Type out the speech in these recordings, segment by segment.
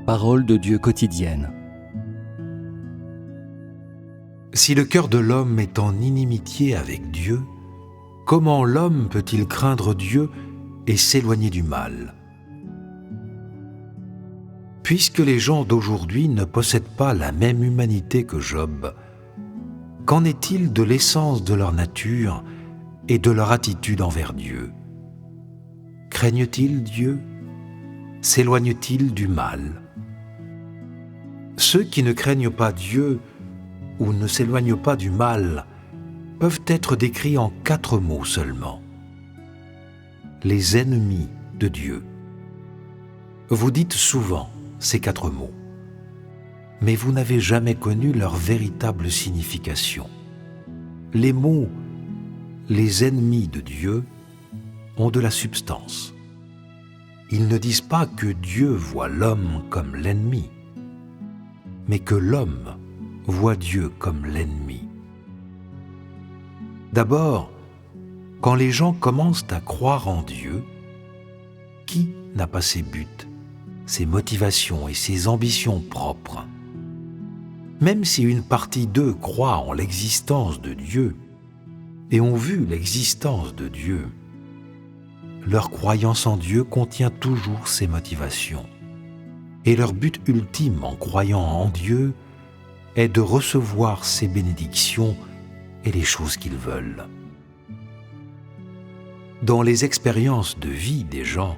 parole de Dieu quotidienne. Si le cœur de l'homme est en inimitié avec Dieu, comment l'homme peut-il craindre Dieu et s'éloigner du mal ? Puisque les gens d'aujourd'hui ne possèdent pas la même humanité que Job, qu'en est-il de l'essence de leur nature et de leur attitude envers Dieu ? Craignent-ils Dieu ? S'éloignent-ils du mal ? Ceux qui ne craignent pas Dieu ou ne s'éloignent pas du mal peuvent être décrits en 4 mots seulement. Les ennemis de Dieu. Vous dites souvent ces 4 mots, mais vous n'avez jamais connu leur véritable signification. Les mots « les ennemis de Dieu » ont de la substance. Ils ne disent pas que Dieu voit l'homme comme l'ennemi, mais que l'homme voit Dieu comme l'ennemi. D'abord, quand les gens commencent à croire en Dieu, qui n'a pas ses buts, ses motivations et ses ambitions propres ? Même si une partie d'eux croit en l'existence de Dieu et ont vu l'existence de Dieu, leur croyance en Dieu contient toujours ces motivations. Et leur but ultime en croyant en Dieu est de recevoir ses bénédictions et les choses qu'ils veulent. Dans les expériences de vie des gens,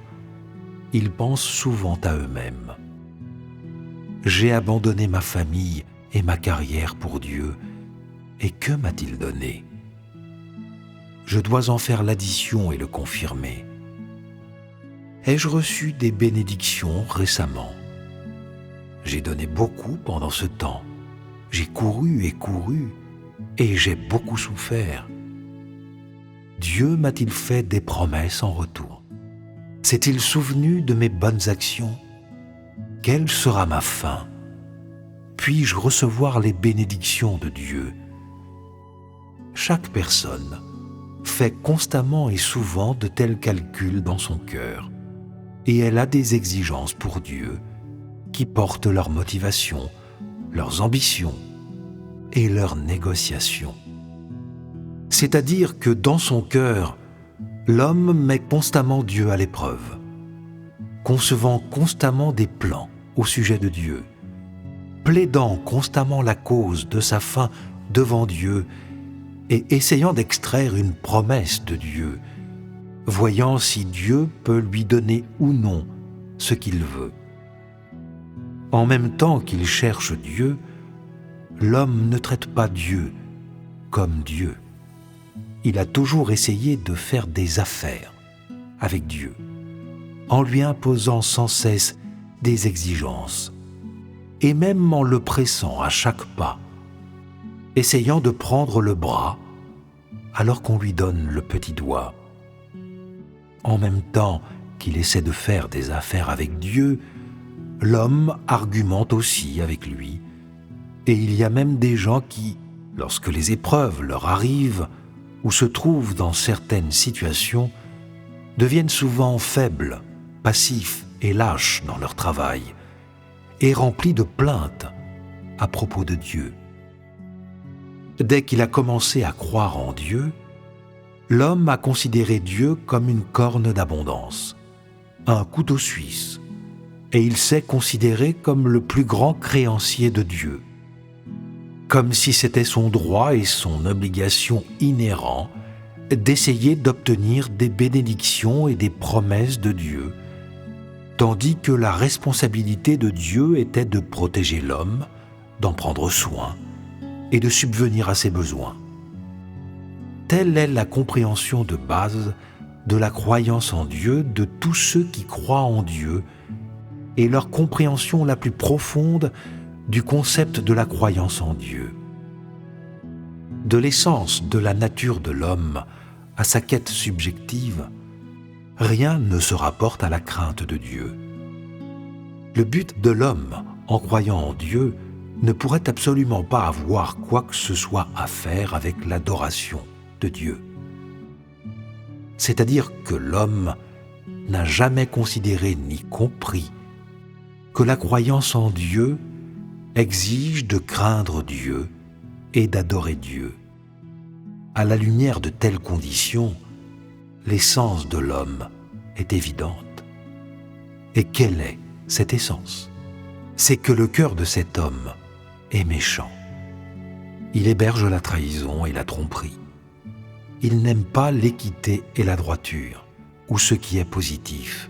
ils pensent souvent à eux-mêmes. J'ai abandonné ma famille et ma carrière pour Dieu, et que m'a-t-il donné ? Je dois en faire l'addition et le confirmer. Ai-je reçu des bénédictions récemment ? J'ai donné beaucoup pendant ce temps. J'ai couru et j'ai beaucoup souffert. Dieu m'a-t-il fait des promesses en retour ? S'est-il souvenu de mes bonnes actions ? Quelle sera ma fin ? Puis-je recevoir les bénédictions de Dieu ? Chaque personne fait constamment et souvent de tels calculs dans son cœur, et elle a des exigences pour Dieu qui portent leurs motivations, leurs ambitions et leurs négociations. C'est-à-dire que dans son cœur, l'homme met constamment Dieu à l'épreuve, concevant constamment des plans au sujet de Dieu, plaidant constamment la cause de sa fin devant Dieu et essayant d'extraire une promesse de Dieu, voyant si Dieu peut lui donner ou non ce qu'il veut. En même temps qu'il cherche Dieu, l'homme ne traite pas Dieu comme Dieu. Il a toujours essayé de faire des affaires avec Dieu, en lui imposant sans cesse des exigences, et même en le pressant à chaque pas, essayant de prendre le bras alors qu'on lui donne le petit doigt. En même temps qu'il essaie de faire des affaires avec Dieu, l'homme argumente aussi avec lui, et il y a même des gens qui, lorsque les épreuves leur arrivent ou se trouvent dans certaines situations, deviennent souvent faibles, passifs et lâches dans leur travail, et remplis de plaintes à propos de Dieu. Dès qu'il a commencé à croire en Dieu, l'homme a considéré Dieu comme une corne d'abondance, un couteau suisse, et il s'est considéré comme le plus grand créancier de Dieu, comme si c'était son droit et son obligation inhérent d'essayer d'obtenir des bénédictions et des promesses de Dieu, tandis que la responsabilité de Dieu était de protéger l'homme, d'en prendre soin et de subvenir à ses besoins. Telle est la compréhension de base de la croyance en Dieu de tous ceux qui croient en Dieu et leur compréhension la plus profonde du concept de la croyance en Dieu. De l'essence de la nature de l'homme à sa quête subjective, rien ne se rapporte à la crainte de Dieu. Le but de l'homme en croyant en Dieu ne pourrait absolument pas avoir quoi que ce soit à faire avec l'adoration de Dieu. C'est-à-dire que l'homme n'a jamais considéré ni compris que la croyance en Dieu exige de craindre Dieu et d'adorer Dieu. À la lumière de telles conditions, l'essence de l'homme est évidente. Et quelle est cette essence? C'est que le cœur de cet homme est méchant. Il héberge la trahison et la tromperie. Il n'aime pas l'équité et la droiture, ou ce qui est positif.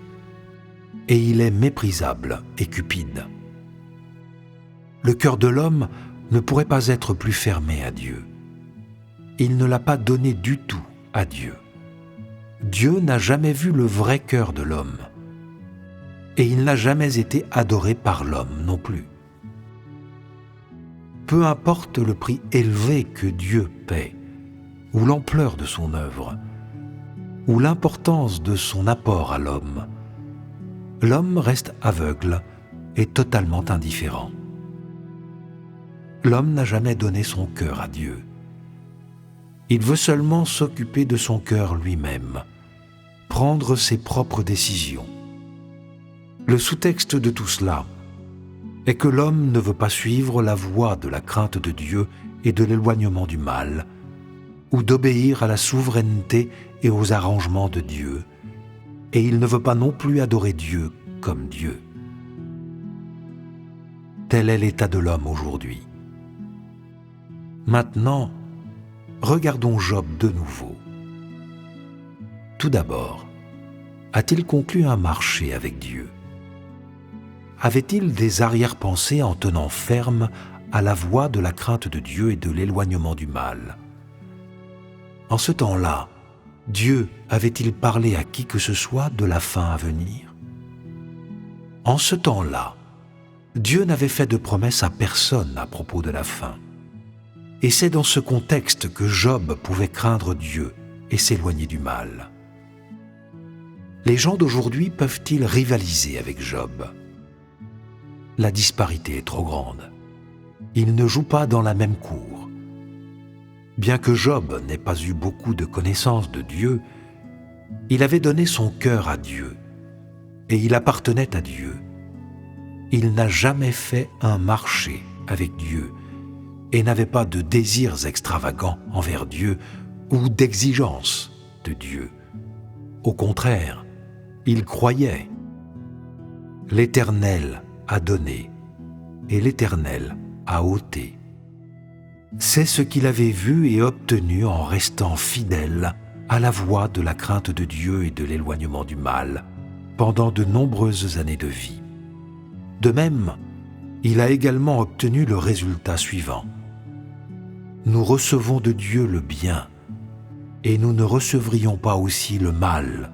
Et il est méprisable et cupide. Le cœur de l'homme ne pourrait pas être plus fermé à Dieu. Il ne l'a pas donné du tout à Dieu. Dieu n'a jamais vu le vrai cœur de l'homme. Et il n'a jamais été adoré par l'homme non plus. Peu importe le prix élevé que Dieu paie, ou l'ampleur de son œuvre, ou l'importance de son apport à l'homme, l'homme reste aveugle et totalement indifférent. L'homme n'a jamais donné son cœur à Dieu. Il veut seulement s'occuper de son cœur lui-même, prendre ses propres décisions. Le sous-texte de tout cela est que l'homme ne veut pas suivre la voie de la crainte de Dieu et de l'éloignement du mal, ou d'obéir à la souveraineté et aux arrangements de Dieu, et il ne veut pas non plus adorer Dieu comme Dieu. Tel est l'état de l'homme aujourd'hui. Maintenant, regardons Job de nouveau. Tout d'abord, a-t-il conclu un marché avec Dieu? Avait-il des arrière-pensées en tenant ferme à la voie de la crainte de Dieu et de l'éloignement du mal? En ce temps-là, Dieu avait-il parlé à qui que ce soit de la fin à venir? En ce temps-là, Dieu n'avait fait de promesse à personne à propos de la fin. Et c'est dans ce contexte que Job pouvait craindre Dieu et s'éloigner du mal. Les gens d'aujourd'hui peuvent-ils rivaliser avec Job? La disparité est trop grande. Ils ne jouent pas dans la même cour. Bien que Job n'ait pas eu beaucoup de connaissances de Dieu, il avait donné son cœur à Dieu et il appartenait à Dieu. Il n'a jamais fait un marché avec Dieu et n'avait pas de désirs extravagants envers Dieu ou d'exigences de Dieu. Au contraire, il croyait. L'Éternel a donné et l'Éternel a ôté. C'est ce qu'il avait vu et obtenu en restant fidèle à la voie de la crainte de Dieu et de l'éloignement du mal pendant de nombreuses années de vie. De même, il a également obtenu le résultat suivant. Nous recevons de Dieu le bien, et nous ne recevrions pas aussi le mal.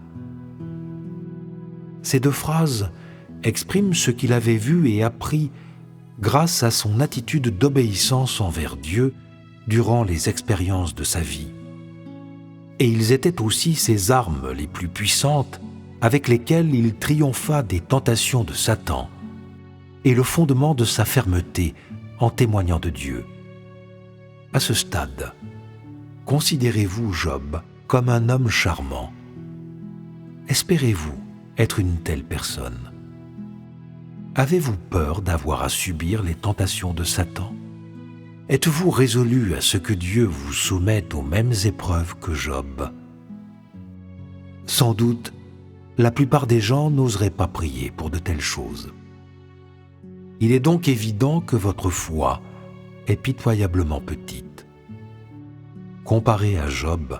Ces deux phrases expriment ce qu'il avait vu et appris grâce à son attitude d'obéissance envers Dieu durant les expériences de sa vie. Et ils étaient aussi ses armes les plus puissantes avec lesquelles il triompha des tentations de Satan et le fondement de sa fermeté en témoignant de Dieu. À ce stade, considérez-vous Job comme un homme charmant? Espérez-vous être une telle personne? Avez-vous peur d'avoir à subir les tentations de Satan? Êtes-vous résolu à ce que Dieu vous soumette aux mêmes épreuves que Job? Sans doute, la plupart des gens n'oseraient pas prier pour de telles choses. Il est donc évident que votre foi est pitoyablement petite. Comparé à Job,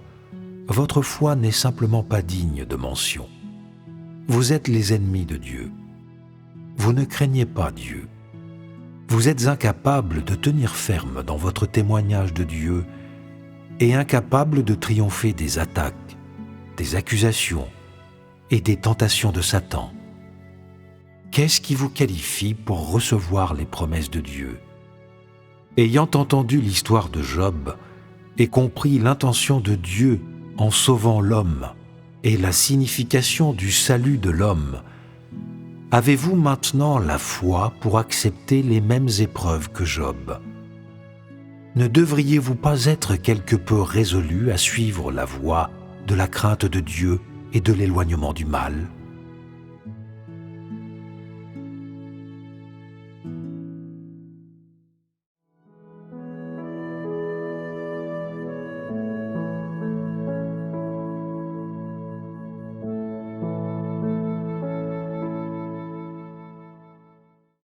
votre foi n'est simplement pas digne de mention. Vous êtes les ennemis de Dieu. Vous ne craignez pas Dieu. Vous êtes incapable de tenir ferme dans votre témoignage de Dieu et incapable de triompher des attaques, des accusations et des tentations de Satan. Qu'est-ce qui vous qualifie pour recevoir les promesses de Dieu? Ayant entendu l'histoire de Job et compris l'intention de Dieu en sauvant l'homme et la signification du salut de l'homme, avez-vous maintenant la foi pour accepter les mêmes épreuves que Job? Ne devriez-vous pas être quelque peu résolu à suivre la voie de la crainte de Dieu et de l'éloignement du mal?